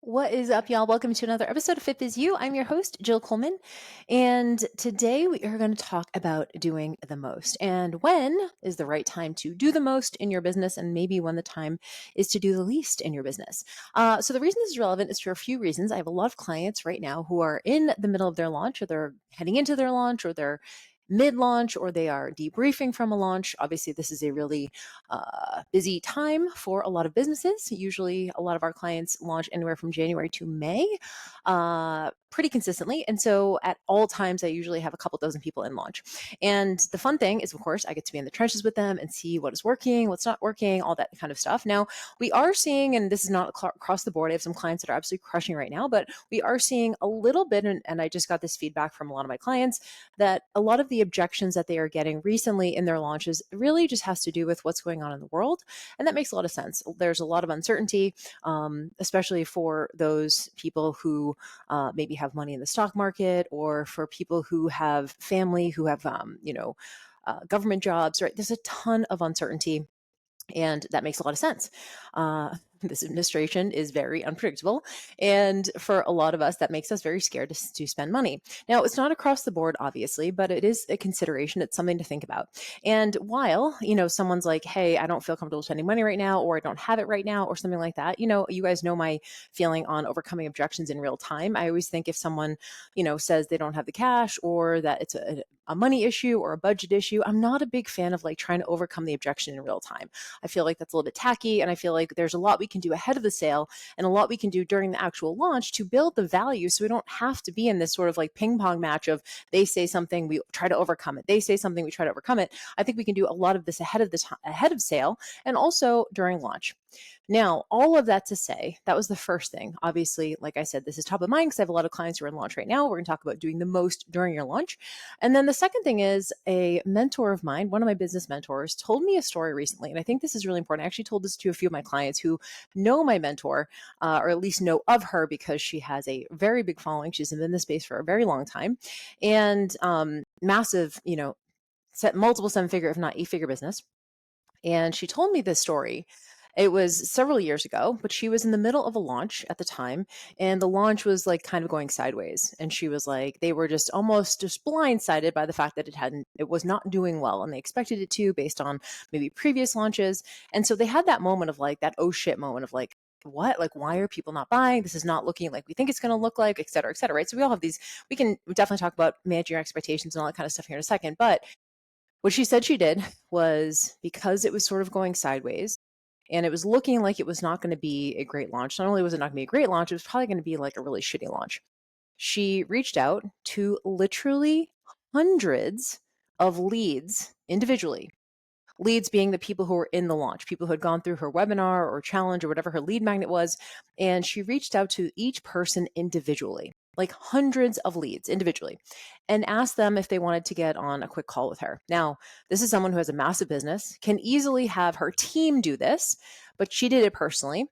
What is up, y'all? Welcome to another episode of FitBizU. I'm your host, Jill Coleman, and today we are going to talk about doing the most and when is the right time to do the most in your business, and maybe when the time is to do the least in your business. So the reason this is relevant is for a few reasons. I have a lot of clients right now who are in the middle of their launch, or they're heading into their launch, or they're mid-launch, or they are debriefing from a launch. Obviously, this is a really busy time for a lot of businesses. Usually, a lot of our clients launch anywhere from January to May, pretty consistently. And so, at all times, I usually have a couple dozen people in launch. And the fun thing is, of course, I get to be in the trenches with them and see what is working, what's not working, all that kind of stuff. Now, we are seeing, and this is not across the board, I have some clients that are absolutely crushing right now, but we are seeing a little bit, and I just got this feedback from a lot of my clients, that a lot of the objections that they are getting recently in their launches really just has to do with what's going on in the world. And that makes a lot of sense. There's a lot of uncertainty, especially for those people who maybe have money in the stock market, or for people who have family who have, government jobs, right? There's a ton of uncertainty. And that makes a lot of sense. This administration is very unpredictable. And for a lot of us, that makes us very scared to spend money. Now, it's not across the board, obviously, but it is a consideration. It's something to think about. And while, someone's like, hey, I don't feel comfortable spending money right now, or I don't have it right now, or something like that, you guys know my feeling on overcoming objections in real time. I always think if someone, says they don't have the cash, or that it's a money issue or a budget issue, I'm not a big fan of like trying to overcome the objection in real time. I feel like that's a little bit tacky, and I feel like there's a lot we can do ahead of the sale and a lot we can do during the actual launch to build the value, so we don't have to be in this sort of like ping pong match of they say something, we try to overcome it. They say something, we try to overcome it. I think we can do a lot of this ahead of sale, and also during launch. Now, all of that to say, that was the first thing. Obviously, like I said, this is top of mind because I have a lot of clients who are in launch right now. We're going to talk about doing the most during your launch. And then the second thing is, a mentor of mine, one of my business mentors, told me a story recently. And I think this is really important. I actually told this to a few of my clients who know my mentor, or at least know of her, because she has a very big following. She's been in this space for a very long time, and massive, set multiple seven-figure, if not eight-figure business. And she told me this story. It was several years ago, but she was in the middle of a launch at the time, and the launch was like kind of going sideways. And she was like, they were just almost just blindsided by the fact that it was not doing well, and they expected it to based on maybe previous launches. And so they had that moment of like that oh shit moment of like, what? Like, why are people not buying? This is not looking like we think it's going to look like, et cetera, et cetera. Right. So we all have these, we can definitely talk about managing your expectations and all that kind of stuff here in a second. But what she said she did was, because it was sort of going sideways and it was looking like it was not going to be a great launch. Not only was it not going to be a great launch, it was probably going to be like a really shitty launch. She reached out to literally hundreds of leads individually. Leads being the people who were in the launch, people who had gone through her webinar or challenge or whatever her lead magnet was. And she reached out to each person individually, like hundreds of leads individually, and asked them if they wanted to get on a quick call with her. Now, this is someone who has a massive business, can easily have her team do this, but she did it personally.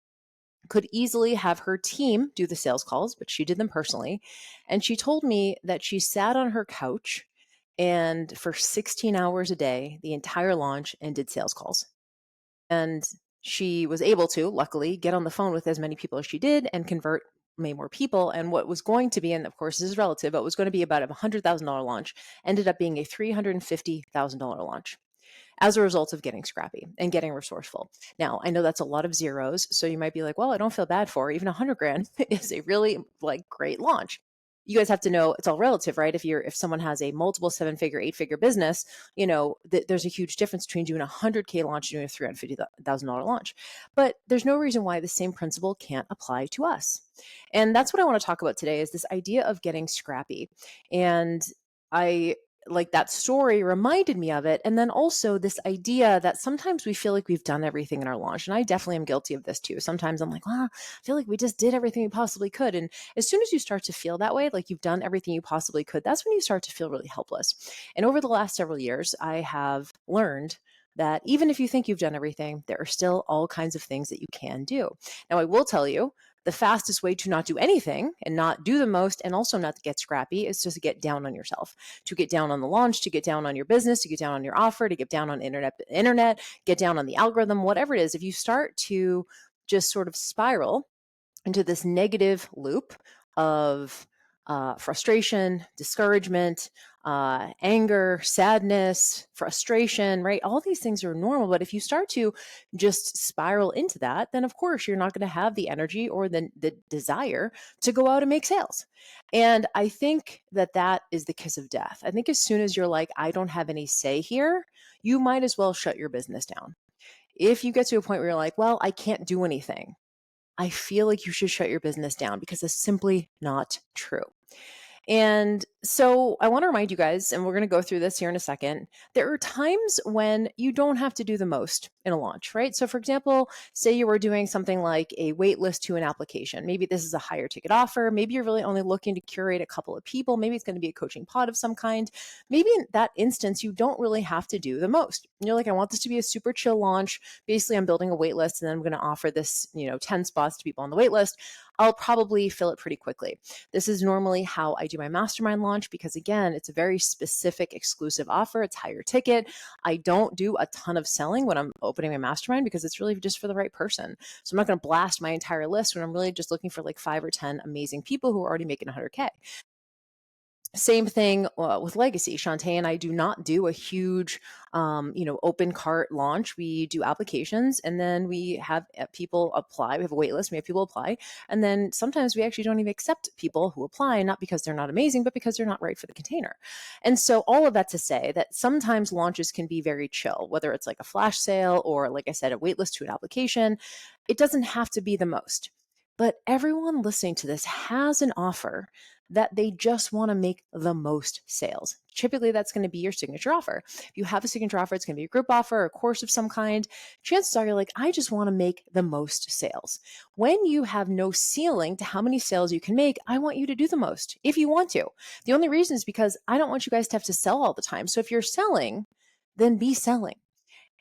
Could easily have her team do the sales calls, but she did them personally. And she told me that she sat on her couch and for 16 hours a day, the entire launch, and did sales calls. And she was able to, luckily, get on the phone with as many people as she did and convert many more people. And what was going to be, and of course this is relative, but was going to be about a $100,000 launch, ended up being a $350,000 launch as a result of getting scrappy and getting resourceful. Now, I know that's a lot of zeros, so you might be like, well, I don't feel bad for her. Even 100 grand is a really like great launch. You guys have to know it's all relative, right? If someone has a multiple seven-figure, eight-figure business, there's a huge difference between doing a 100K launch and doing a $350,000 launch. But there's no reason why the same principle can't apply to us. And that's what I want to talk about today, is this idea of getting scrappy. And I like that story reminded me of it. And then also this idea that sometimes we feel like we've done everything in our launch. And I definitely am guilty of this too. Sometimes I'm like, well, I feel like we just did everything we possibly could. And as soon as you start to feel that way, like you've done everything you possibly could, that's when you start to feel really helpless. And over the last several years, I have learned that even if you think you've done everything, there are still all kinds of things that you can do. Now, I will tell you, the fastest way to not do anything and not do the most, and also not to get scrappy, is just to get down on yourself, to get down on the launch, to get down on your business, to get down on your offer, to get down on internet, get down on the algorithm, whatever it is. If you start to just sort of spiral into this negative loop of frustration, discouragement, anger, sadness, frustration, right? All these things are normal. But if you start to just spiral into that, then of course you're not going to have the energy or the desire to go out and make sales. And I think that that is the kiss of death. I think as soon as you're like, I don't have any say here, you might as well shut your business down. If you get to a point where you're like, well, I can't do anything, I feel like you should shut your business down because it's simply not true. And so I want to remind you guys, and we're going to go through this here in a second. There are times when you don't have to do the most in a launch, right? So, for example, say you were doing something like a wait list to an application. Maybe this is a higher ticket offer. Maybe you're really only looking to curate a couple of people. Maybe it's going to be a coaching pod of some kind. Maybe in that instance, you don't really have to do the most. And you're like, I want this to be a super chill launch. Basically, I'm building a wait list and then I'm going to offer this, 10 spots to people on the wait list. I'll probably fill it pretty quickly. This is normally how I do my mastermind launch because, again, it's a very specific exclusive offer. It's higher ticket. I don't do a ton of selling when I'm opening my mastermind because it's really just for the right person. So I'm not going to blast my entire list when I'm really just looking for like 5 or 10 amazing people who are already making 100K. Same thing with Legacy. Shantae and I do not do a huge, open cart launch. We do applications and then we have people apply. We have a wait list. We have people apply. And then sometimes we actually don't even accept people who apply, not because they're not amazing, but because they're not right for the container. And so all of that to say that sometimes launches can be very chill, whether it's like a flash sale or, like I said, a wait list to an application. It doesn't have to be the most. But everyone listening to this has an offer that they just want to make the most sales. Typically, that's going to be your signature offer. If you have a signature offer, it's going to be a group offer, a course of some kind. Chances are you're like, I just want to make the most sales. When you have no ceiling to how many sales you can make, I want you to do the most if you want to. The only reason is because I don't want you guys to have to sell all the time. So if you're selling, then be selling.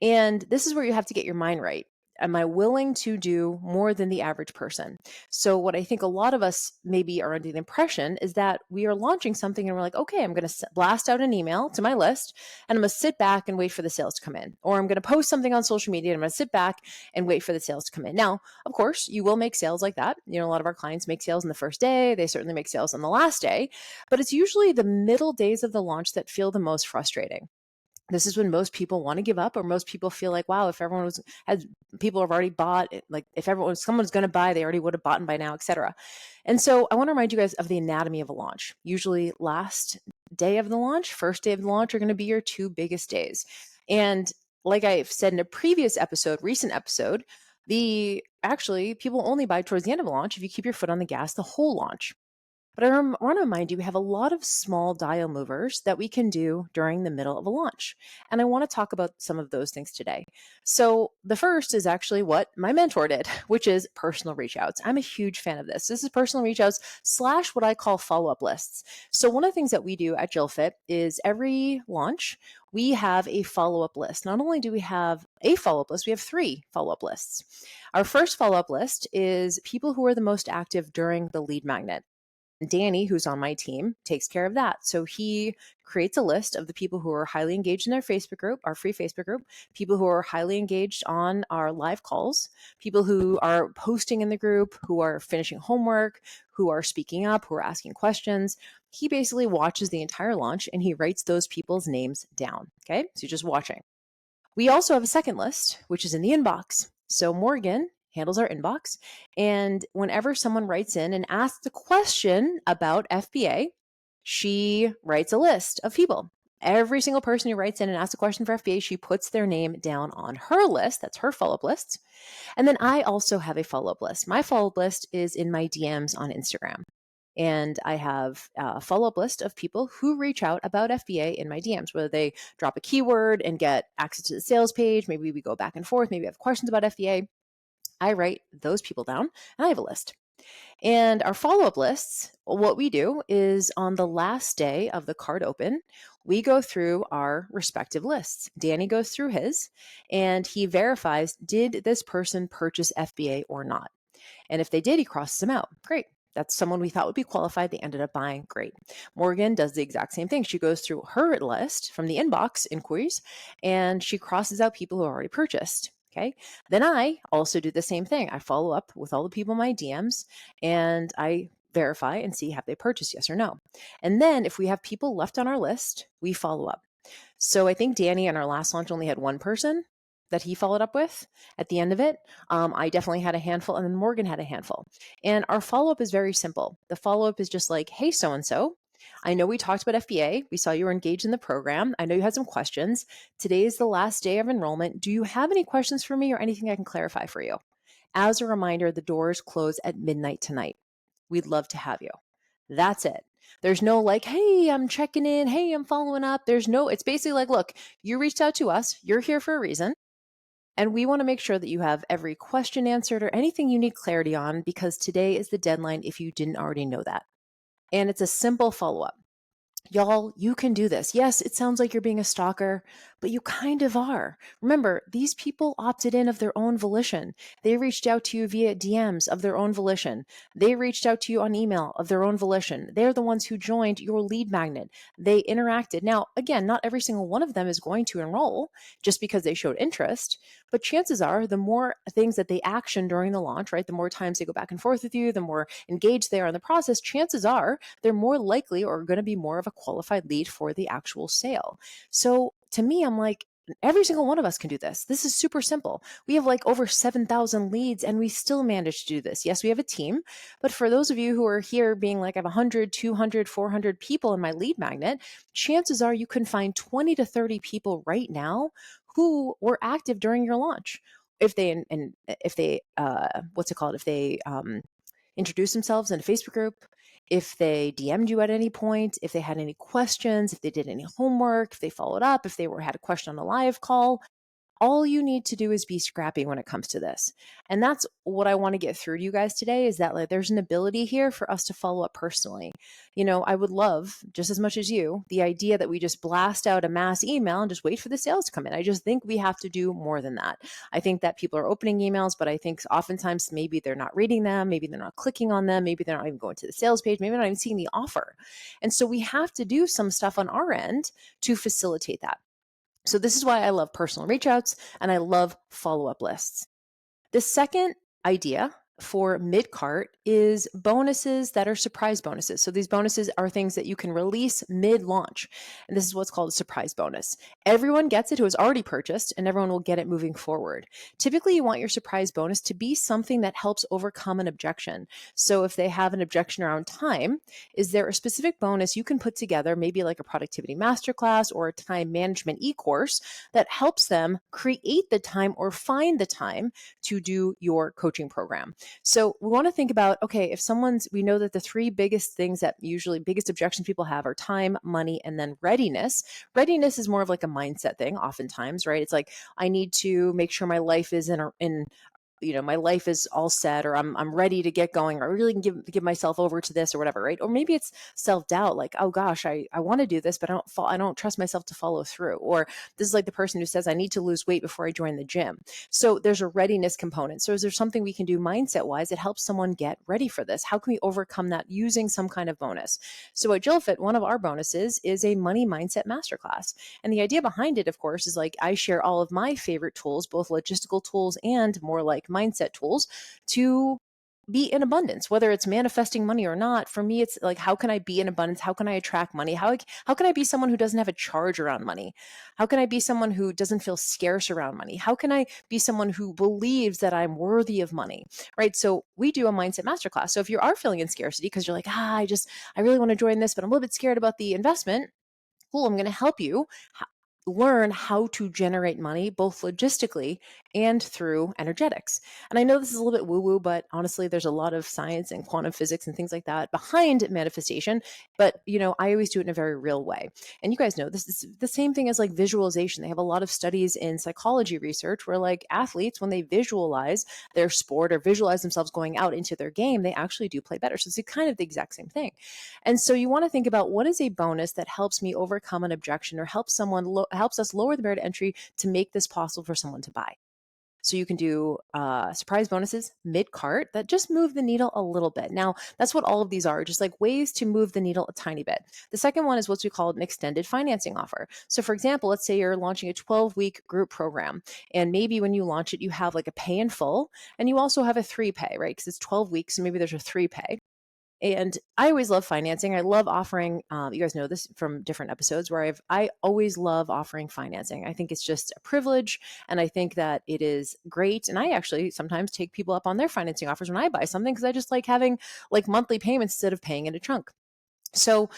And this is where you have to get your mind right. Am I willing to do more than the average person? So, what I think a lot of us maybe are under the impression is that we are launching something and we're like, okay, I'm going to blast out an email to my list and I'm going to sit back and wait for the sales to come in. Or I'm going to post something on social media and I'm going to sit back and wait for the sales to come in. Now, of course, you will make sales like that. A lot of our clients make sales on the first day. They certainly make sales on the last day, but it's usually the middle days of the launch that feel the most frustrating. This is when most people want to give up, or most people feel like, wow, if everyone has people have already bought it, like if someone's going to buy, they already would have bought by now, etc. And so I want to remind you guys of the anatomy of a launch. Usually last day of the launch, first day of the launch are going to be your 2 biggest days. And like I've said in a previous episode, recent episode, people only buy towards the end of a launch if you keep your foot on the gas the whole launch. But I want to remind you, we have a lot of small dial movers that we can do during the middle of a launch. And I want to talk about some of those things today. So the first is actually what my mentor did, which is personal reach outs. I'm a huge fan of this. This is personal reach outs / what I call follow-up lists. So one of the things that we do at JillFit is every launch, we have a follow-up list. Not only do we have a follow-up list, we have 3 follow-up lists. Our first follow-up list is people who are the most active during the lead magnet. Danny, who's on my team, takes care of that. So he creates a list of the people who are highly engaged in their Facebook group, our free Facebook group, people who are highly engaged on our live calls, people who are posting in the group, who are finishing homework, who are speaking up, who are asking questions. He basically watches the entire launch and he writes those people's names down. Okay, so you're just watching. We also have a second list, which is in the inbox. So Morgan handles our inbox. And whenever someone writes in and asks a question about FBA, she writes a list of people. Every single person who writes in and asks a question for FBA, she puts their name down on her list. That's her follow-up list. And then I also have a follow-up list. My follow-up list is in my DMs on Instagram. And I have a follow-up list of people who reach out about FBA in my DMs, whether they drop a keyword and get access to the sales page. Maybe we go back and forth. Maybe I have questions about FBA. I write those people down and I have a list. And our follow-up lists, what we do is on the last day of the card open, we go through our respective lists. Danny goes through his and he verifies, did this person purchase FBA or not? And if they did, he crosses them out. Great. That's someone we thought would be qualified. They ended up buying. Great. Morgan does the exact same thing. She goes through her list from the inbox inquiries and she crosses out people who already purchased. Okay. Then I also do the same thing. I follow up with all the people in my DMs and I verify and see have they purchased, yes or no. And then if we have people left on our list, we follow up. So I think Danny in our last launch only had one person that he followed up with at the end of it. I definitely had a handful, and then Morgan had a handful. And our follow up is very simple. The follow up is just like, hey, so and so, I know we talked about FBA. We saw you were engaged in the program. I know you had some questions. Today is the last day of enrollment. Do you have any questions for me or anything I can clarify for you? As a reminder, the doors close at midnight tonight. We'd love to have you. That's it. There's no like, hey, I'm checking in. Hey, I'm following up. It's basically like, look, you reached out to us. You're here for a reason. And we want to make sure that you have every question answered or anything you need clarity on because today is the deadline if you didn't already know that. And it's a simple follow up. Y'all, you can do this. Yes, it sounds like you're being a stalker, but you kind of are. Remember, these people opted in of their own volition. They reached out to you via DMs of their own volition. They reached out to you on email of their own volition. They're the ones who joined your lead magnet. They interacted. Now, again, not every single one of them is going to enroll just because they showed interest, but chances are the more things that they action during the launch, right? The more times they go back and forth with you, the more engaged they are in the process, chances are they're more likely or going to be more of a qualified lead for the actual sale. So to me, I'm like, every single one of us can do this. This is super simple. We have like over 7,000 leads and we still manage to do this. Yes, we have a team, but for those of you who are here being like, I have 100, 200, 400 people in my lead magnet, chances are you can find 20 to 30 people right now who were active during your launch. If they, and if they, what's it called? If they, introduce themselves in a Facebook group, if they DM'd you at any point, if they had any questions, if they did any homework, if they followed up, if they had a question on a live call, all you need to do is be scrappy when it comes to this. And that's what I want to get through to you guys today is that like there's an ability here for us to follow up personally. I would love just as much as you, the idea that we just blast out a mass email and just wait for the sales to come in. I just think we have to do more than that. I think that people are opening emails, but I think oftentimes maybe they're not reading them, maybe they're not clicking on them, maybe they're not even going to the sales page, maybe they're not even seeing the offer. And so we have to do some stuff on our end to facilitate that. So this is why I love personal reach outs and I love follow-up lists. The second idea for mid-cart is bonuses that are surprise bonuses. So these bonuses are things that you can release mid-launch. And this is what's called a surprise bonus. Everyone gets it who has already purchased and everyone will get it moving forward. Typically, you want your surprise bonus to be something that helps overcome an objection. So if they have an objection around time, is there a specific bonus you can put together, maybe like a productivity masterclass or a time management e-course that helps them create the time or find the time to do your coaching program? So we want to think about, okay, if we know that the three biggest things that usually biggest objections people have are time, money, and then readiness. Readiness is more of like a mindset thing oftentimes, right? It's like, I need to make sure my life is my life is all set, or I'm ready to get going, or I really can give myself over to this or whatever, right? Or maybe it's self-doubt, like, oh gosh, I want to do this, but I don't trust myself to follow through. Or this is like the person who says, I need to lose weight before I join the gym. So there's a readiness component. So is there something we can do mindset wise that helps someone get ready for this? How can we overcome that using some kind of bonus? So at JillFit, one of our bonuses is a money mindset masterclass. And the idea behind it, of course, is like I share all of my favorite tools, both logistical tools and more like mindset tools to be in abundance, whether it's manifesting money or not. For me, it's like, how can I be in abundance? How can I attract money? How can I be someone who doesn't have a charge around money? How can I be someone who doesn't feel scarce around money? How can I be someone who believes that I'm worthy of money, right? So we do a mindset masterclass. So if you are feeling in scarcity because you're like, I really want to join this, but I'm a little bit scared about the investment. Cool, I'm going to help you learn how to generate money, both logistically and through energetics. And I know this is a little bit woo-woo, but honestly, there's a lot of science and quantum physics and things like that behind manifestation. But, I always do it in a very real way. And you guys know this is the same thing as like visualization. They have a lot of studies in psychology research where like athletes, when they visualize their sport or visualize themselves going out into their game, they actually do play better. So it's kind of the exact same thing. And so you want to think about, what is a bonus that helps me overcome an objection or helps us lower the barrier to entry to make this possible for someone to buy? So you can do surprise bonuses mid cart that just move the needle a little bit. Now, that's what all of these are, just like ways to move the needle a tiny bit. The second one is what we call an extended financing offer. So, for example, let's say you're launching a 12-week group program, and maybe when you launch it, you have like a pay in full, and you also have a 3 pay, right? Because it's 12 weeks, so maybe there's a 3 pay. And I always love financing. I love offering. You guys know this from different episodes where I always love offering financing. I think it's just a privilege, and I think that it is great. And I actually sometimes take people up on their financing offers when I buy something because I just like having like monthly payments instead of paying in a chunk. So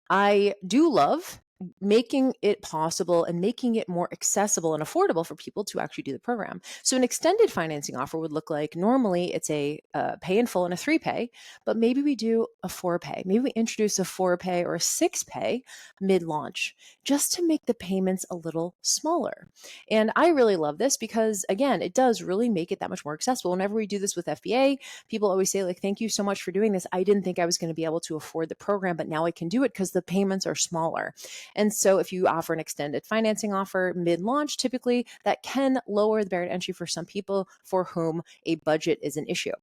I do love making it possible and making it more accessible and affordable for people to actually do the program. So, an extended financing offer would look like normally it's a pay in full and a 3 pay, but maybe we do a 4 pay. Maybe we introduce a 4 pay or a 6 pay mid launch just to make the payments a little smaller. And I really love this because, again, it does really make it that much more accessible. Whenever we do this with FBA, people always say, like, thank you so much for doing this. I didn't think I was going to be able to afford the program, but now I can do it because the payments are smaller. And so if you offer an extended financing offer mid-launch, typically that can lower the barrier to entry for some people for whom a budget is an issue.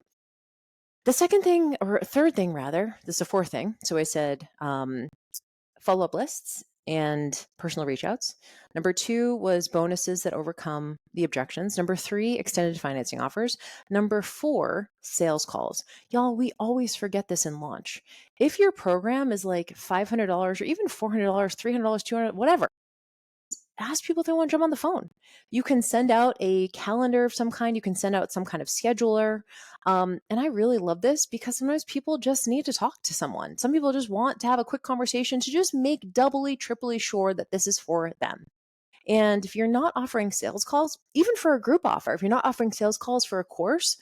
The second thing, or third thing rather, this is a fourth thing. So I said follow-up lists and personal reach outs. Number 2 was bonuses that overcome the objections. Number 3, extended financing offers. Number 4, sales calls. Y'all, we always forget this in launch. If your program is like $500 or even $400, $300, $200, whatever, ask people if they want to jump on the phone. You can send out a calendar of some kind. You can send out some kind of scheduler. And I really love this because sometimes people just need to talk to someone. Some people just want to have a quick conversation to just make doubly, triply sure that this is for them. And if you're not offering sales calls, even for a group offer, if you're not offering sales calls for a course,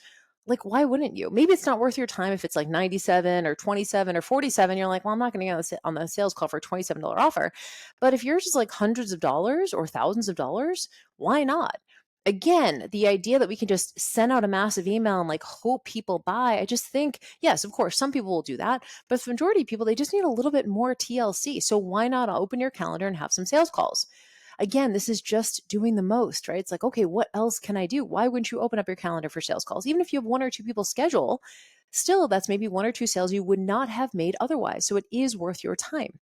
like why wouldn't you? Maybe it's not worth your time if it's like 97 or 27 or 47. You're like, well, I'm not going to get on the sales call for a $27 offer. But if you're just like hundreds of dollars or thousands of dollars, why not? Again, the idea that we can just send out a massive email and like hope people buy, I just think, yes, of course, some people will do that. But for the majority of people, they just need a little bit more TLC. So why not open your calendar and have some sales calls? Again, this is just doing the most, right? It's like, okay, what else can I do? Why wouldn't you open up your calendar for sales calls? Even if you have one or two people schedule, still that's maybe one or two sales you would not have made otherwise. So it is worth your time.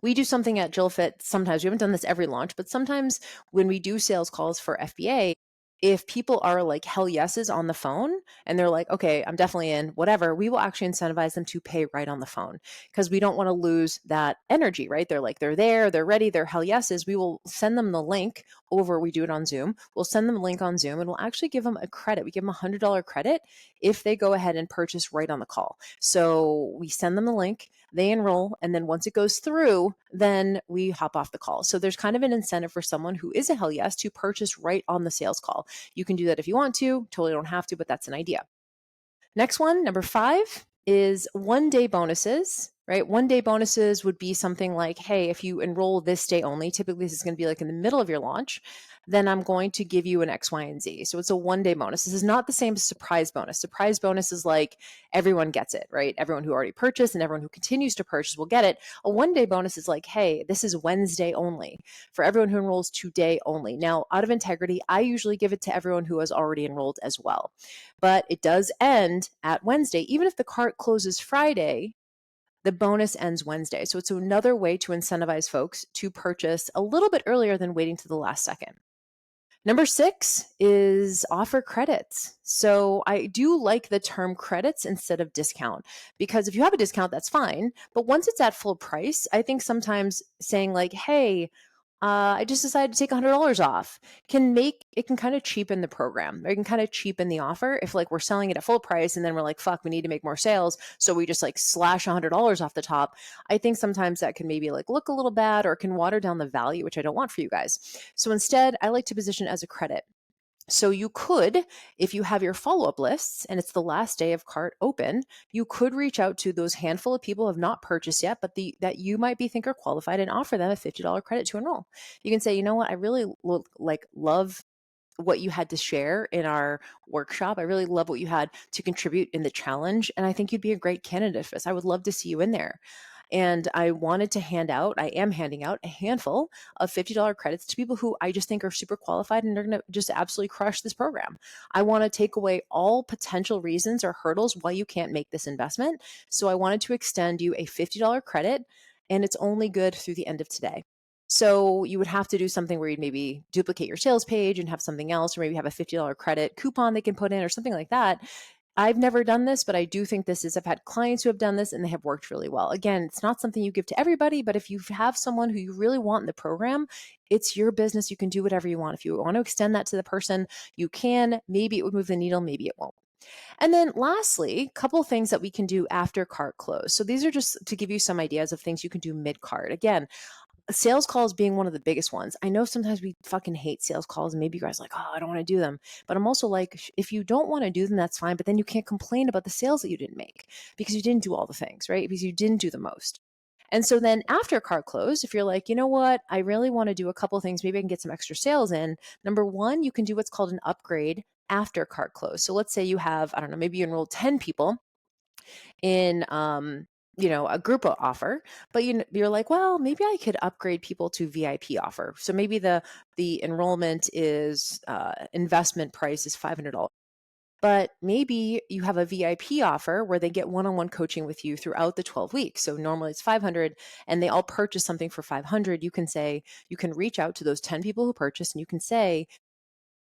We do something at JillFit sometimes. We haven't done this every launch, but sometimes when we do sales calls for FBA, if people are like hell yeses on the phone and they're like, okay, I'm definitely in, whatever, we will actually incentivize them to pay right on the phone because we don't want to lose that energy, right? They're like, they're there, they're ready, they're hell yeses. We will send them the link over, we do it on Zoom. We'll send them a link on Zoom and we'll actually give them a credit. We give them a $100 credit if they go ahead and purchase right on the call. So we send them the link, they enroll, and then once it goes through, then we hop off the call. So there's kind of an incentive for someone who is a hell yes to purchase right on the sales call. You can do that if you want to, totally don't have to, but that's an idea. Next one, number 5, is 1-day bonuses, right? 1-day bonuses would be something like, hey, if you enroll this day only, typically this is going to be like in the middle of your launch, then I'm going to give you an X, Y, and Z. So it's a 1-day bonus. This is not the same as surprise bonus. Surprise bonus is like everyone gets it, right? Everyone who already purchased and everyone who continues to purchase will get it. A 1-day bonus is like, hey, this is Wednesday only for everyone who enrolls today only. Now, out of integrity, I usually give it to everyone who has already enrolled as well. But it does end at Wednesday. Even if the cart closes Friday, the bonus ends Wednesday. So it's another way to incentivize folks to purchase a little bit earlier than waiting to the last second. Number 6 is offer credits. So I do like the term credits instead of discount because if you have a discount, that's fine. But once it's at full price, I think sometimes saying like, hey, I just decided to take $100 off can kind of cheapen the program. Or it can kind of cheapen the offer if like we're selling it at full price and then we're like, fuck, we need to make more sales. So we just like slash $100 off the top. I think sometimes that can maybe like look a little bad or can water down the value, which I don't want for you guys. So instead, I like to position it as a credit. So you could, if you have your follow-up lists and it's the last day of cart open, you could reach out to those handful of people who have not purchased yet, but that you might be think are qualified and offer them a $50 credit to enroll. You can say, you know what, I really love what you had to share in our workshop. I really love what you had to contribute in the challenge. And I think you'd be a great candidate for this. I would love to see you in there. And I am handing out a handful of $50 credits to people who I just think are super qualified and they're going to just absolutely crush this program. I want to take away all potential reasons or hurdles why you can't make this investment. So I wanted to extend you a $50 credit, and it's only good through the end of today. So you would have to do something where you'd maybe duplicate your sales page and have something else, or maybe have a $50 credit coupon they can put in or something like that. I've never done this, but I do think I've had clients who have done this and they have worked really well. Again, it's not something you give to everybody, but if you have someone who you really want in the program, it's your business. You can do whatever you want. If you want to extend that to the person, you can. Maybe it would move the needle, maybe it won't. And then lastly, a couple things that we can do after cart close. So these are just to give you some ideas of things you can do mid cart. Again, sales calls being one of the biggest ones. I know sometimes we fucking hate sales calls and maybe you guys are like, oh, I don't want to do them. But I'm also like, if you don't want to do them, that's fine. But then you can't complain about the sales that you didn't make because you didn't do all the things, right? Because you didn't do the most. And so then after cart close, if you're like, you know what, I really want to do a couple things, maybe I can get some extra sales in. Number one, you can do what's called an upgrade after cart close. So let's say you have, I don't know, maybe you enrolled 10 people in a group offer, but you're like, well, maybe I could upgrade people to VIP offer. So maybe the enrollment is investment price is $500. But maybe you have a VIP offer where they get one-on-one coaching with you throughout the 12 weeks. So normally it's 500 and they all purchase something for 500. You can reach out to those 10 people who purchased and you can say,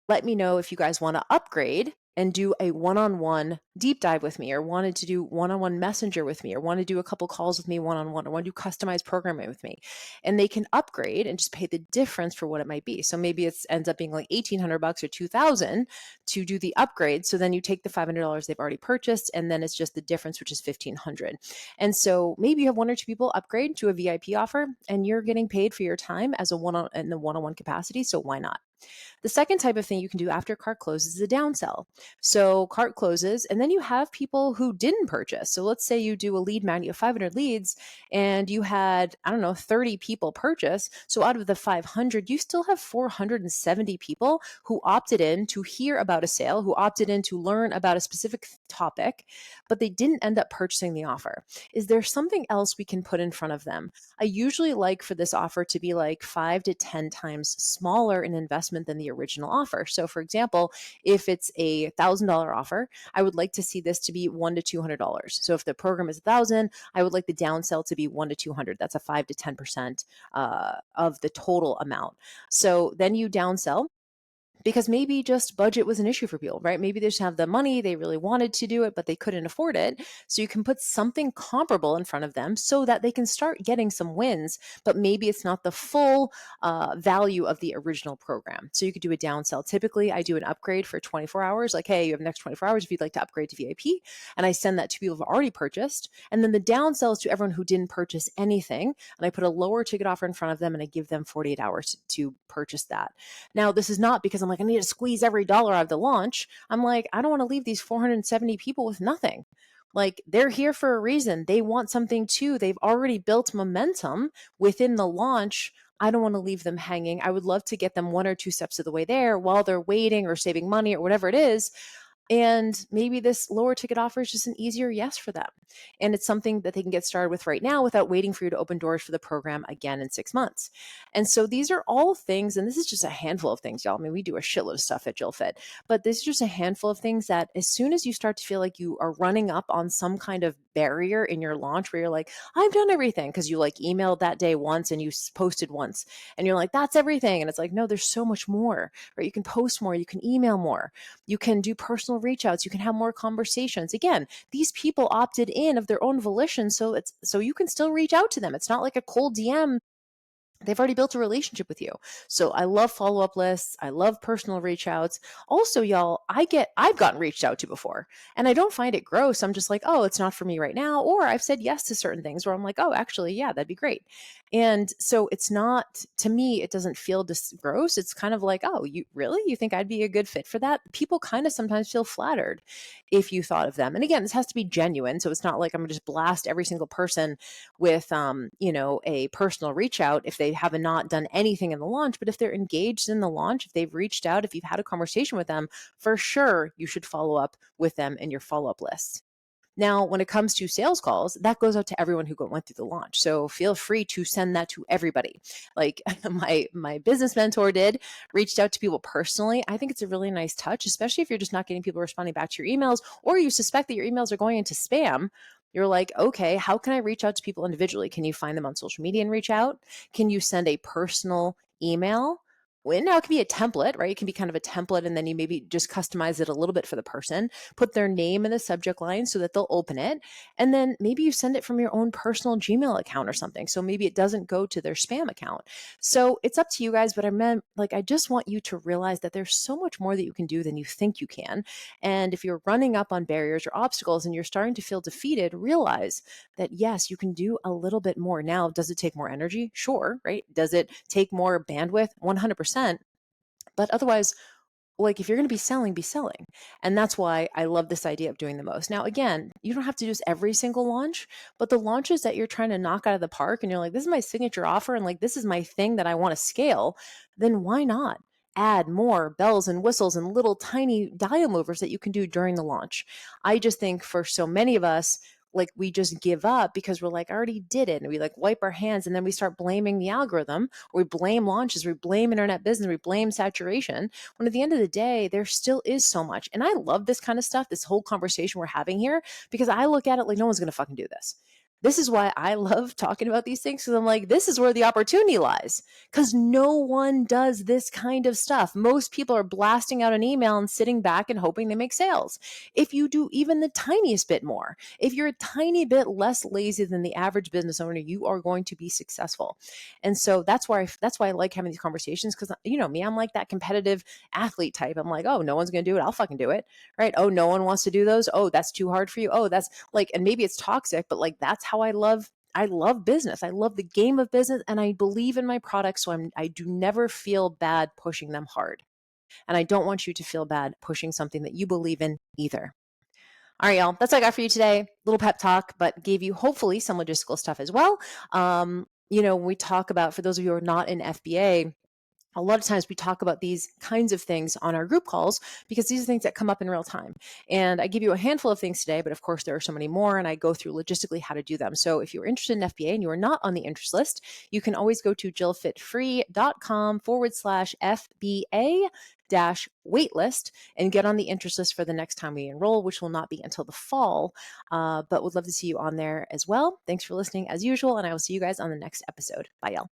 let me know if you guys want to upgrade and do a one-on-one deep dive with me, or wanted to do one-on-one messenger with me, or want to do a couple calls with me one-on-one, or want to do customized programming with me. And they can upgrade and just pay the difference for what it might be. So maybe it ends up being like $1,800 or $2,000 to do the upgrade. So then you take the $500 they've already purchased, and then it's just the difference, which is $1,500. And so maybe you have one or two people upgrade to a VIP offer, and you're getting paid for your time as in the one-on-one capacity. So why not? The second type of thing you can do after cart closes is a downsell. So cart closes, and then you have people who didn't purchase. So let's say you do a lead magnet of 500 leads and you had, I don't know, 30 people purchase. So out of the 500, you still have 470 people who opted in to hear about a sale, who opted in to learn about a specific topic, but they didn't end up purchasing the offer. Is there something else we can put in front of them? I usually like for this offer to be like 5 to 10 times smaller in investment than the original offer. So for example, if it's a $1,000 offer, I would like to see this to be $100 to $200. So if the program is 1,000, I would like the downsell to be 1 to 200. That's a 5 to 10% of the total amount. So then you downsell, because maybe just budget was an issue for people, right? Maybe they just have the money, they really wanted to do it, but they couldn't afford it. So you can put something comparable in front of them so that they can start getting some wins, but maybe it's not the full value of the original program. So you could do a downsell. Typically, I do an upgrade for 24 hours, like, hey, you have the next 24 hours if you'd like to upgrade to VIP. And I send that to people who've already purchased. And then the downsell is to everyone who didn't purchase anything. And I put a lower ticket offer in front of them and I give them 48 hours to purchase that. Now, this is not because I'm like, I need to squeeze every dollar out of the launch. I'm like, I don't want to leave these 470 people with nothing. Like, they're here for a reason. They want something too. They've already built momentum within the launch. I don't want to leave them hanging. I would love to get them one or two steps of the way there while they're waiting or saving money or whatever it is. And maybe this lower ticket offer is just an easier yes for them. And it's something that they can get started with right now without waiting for you to open doors for the program again in 6 months. And so these are all things, and this is just a handful of things, y'all. I mean, we do a shitload of stuff at Jill Fit, but this is just a handful of things that as soon as you start to feel like you are running up on some kind of barrier in your launch where you're like, I've done everything, because you like emailed that day once and you posted once and you're like, that's everything. And it's like, no, there's so much more, right? You can post more, you can email more, you can do personal reach outs, you can have more conversations. Again, these people opted in of their own volition, so you can still reach out to them. It's not like a cold DM. They've already built a relationship with you. So I love follow-up lists. I love personal reach outs. Also, y'all, I've gotten reached out to before and I don't find it gross. I'm just like, oh, it's not for me right now. Or I've said yes to certain things where I'm like, oh, actually, yeah, that'd be great. And so it's not, to me, it doesn't feel gross. It's kind of like, oh, you think I'd be a good fit for that? People kind of sometimes feel flattered if you thought of them. And again, this has to be genuine. So it's not like I'm gonna just blast every single person with, a personal reach out if they have not done anything in the launch. But if they're engaged in the launch, if they've reached out, if you've had a conversation with them, for sure, you should follow up with them in your follow-up list. Now, when it comes to sales calls, that goes out to everyone who went through the launch. So feel free to send that to everybody. Like my business mentor did, reached out to people personally. I think it's a really nice touch, especially if you're just not getting people responding back to your emails, or you suspect that your emails are going into spam. You're like, okay, how can I reach out to people individually? Can you find them on social media and reach out? Can you send a personal email? Well, now it can be a template, right? It can be kind of a template, and then you maybe just customize it a little bit for the person, put their name in the subject line so that they'll open it. And then maybe you send it from your own personal Gmail account or something. So maybe it doesn't go to their spam account. So it's up to you guys, but I just want you to realize that there's so much more that you can do than you think you can. And if you're running up on barriers or obstacles and you're starting to feel defeated, realize that yes, you can do a little bit more. Now, does it take more energy? Sure, right? Does it take more bandwidth? 100%. But otherwise, like if you're going to be selling, be selling. And that's why I love this idea of doing the most. Now, again, you don't have to do this every single launch, but the launches that you're trying to knock out of the park and you're like, this is my signature offer and like, this is my thing that I want to scale, then why not add more bells and whistles and little tiny dial movers that you can do during the launch? I just think for so many of us, like we just give up because we're like, I already did it. And we like wipe our hands and then we start blaming the algorithm, or we blame launches, we blame internet business, we blame saturation, when at the end of the day, there still is so much. And I love this kind of stuff, this whole conversation we're having here, because I look at it like no one's going to fucking do this. This is why I love talking about these things, because I'm like, this is where the opportunity lies, because no one does this kind of stuff. Most people are blasting out an email and sitting back and hoping they make sales. If you do even the tiniest bit more, if you're a tiny bit less lazy than the average business owner, you are going to be successful. And so that's why I like having these conversations, because you know me, I'm like that competitive athlete type. I'm like, oh, no one's going to do it, I'll fucking do it, right? Oh, no one wants to do those. Oh, that's too hard for you. Oh, that's like, and maybe it's toxic, but like that's how I love business. I love the game of business, and I believe in my products. So I do never feel bad pushing them hard. And I don't want you to feel bad pushing something that you believe in either. All right, y'all. That's what I got for you today. Little pep talk, but gave you hopefully some logistical stuff as well. When we talk about, for those of you who are not in FBA, a lot of times we talk about these kinds of things on our group calls because these are things that come up in real time. And I give you a handful of things today, but of course there are so many more, and I go through logistically how to do them. So if you're interested in FBA and you are not on the interest list, you can always go to jillfitfree.com/FBA waitlist and get on the interest list for the next time we enroll, which will not be until the fall. But would love to see you on there as well. Thanks for listening as usual, and I will see you guys on the next episode. Bye, y'all.